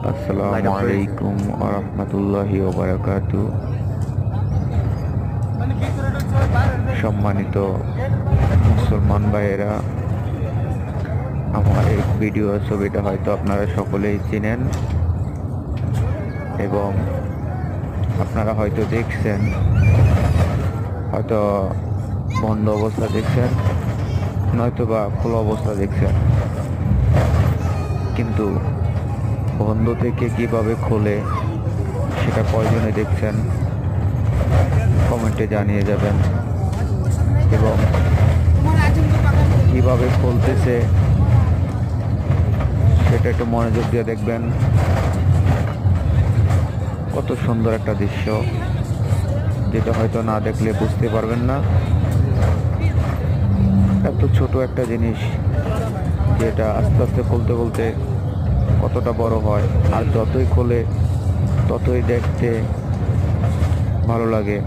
আসসালামু আলাইকুম ওয়া রাহমাতুল্লাহি ওয়া বারাকাতুহু। সম্মানিত মুসলমান ভাইয়েরা, আমার এই ভিডিও ছবিটা হয়তো আপনারা সকলেই চিনেন এবং আপনারা হয়তো দেখছেন, হয়তো বন্ধ অবস্থা দেখছেন, নয়তো বা খোলা অবস্থা দেখছেন। কিন্তু বন্ধ থেকে কিভাবে খোলে সেটা কয়জনে দেখছেন কমেন্টে জানিয়ে যাবেন, এবং কিভাবে খুলতেছে সেটা একটু মনোযোগ দিয়ে দেখবেন। কত সুন্দর একটা দৃশ্য, যেটা হয়তো না দেখলে বুঝতে পারবেন না। এত ছোট একটা জিনিস যেটা আস্তে আস্তে খুলতে খুলতে কতটা বড় হয়, আর যতই খোলে ততই দেখতে ভালো লাগে।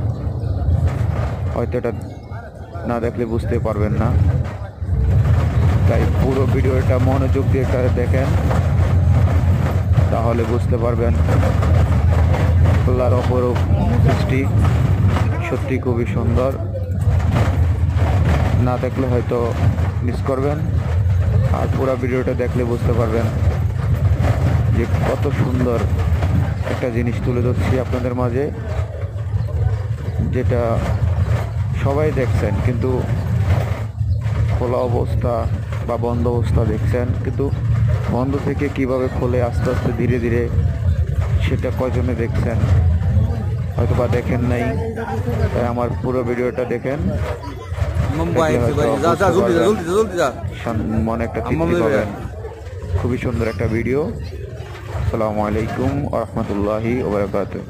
হয়তো এটা না দেখলে বুঝতে পারবেন না, তাই পুরো ভিডিওটা মনোযোগ দিয়ে দেখেন, তাহলে বুঝতে পারবেন আল্লাহর অপরূপ সৃষ্টি সত্যি খুবই সুন্দর। না দেখলে হয়তো মিস করবেন, আর পুরো ভিডিওটা দেখলে বুঝতে পারবেন যে কত সুন্দর একটা জিনিস তুলে ধরছি আপনাদের মাঝে, যেটা সবাই দেখছেন কিন্তু খোলা অবস্থা বা বন্ধ অবস্থা দেখছেন, কিন্তু বন্ধ থেকে কিভাবে খোলে আস্তে আস্তে ধীরে ধীরে সেটা কয়জনে দেখছেন, হয়তো বা দেখেন নাই। তাই আমার পুরো ভিডিওটা দেখেন, মনে একটা তৃপ্তি পাবেন। খুবই সুন্দর একটা ভিডিও। আসসালামু আলাইকুম ওয়া রাহমাতুল্লাহি ওয়া বারাকাতুহু।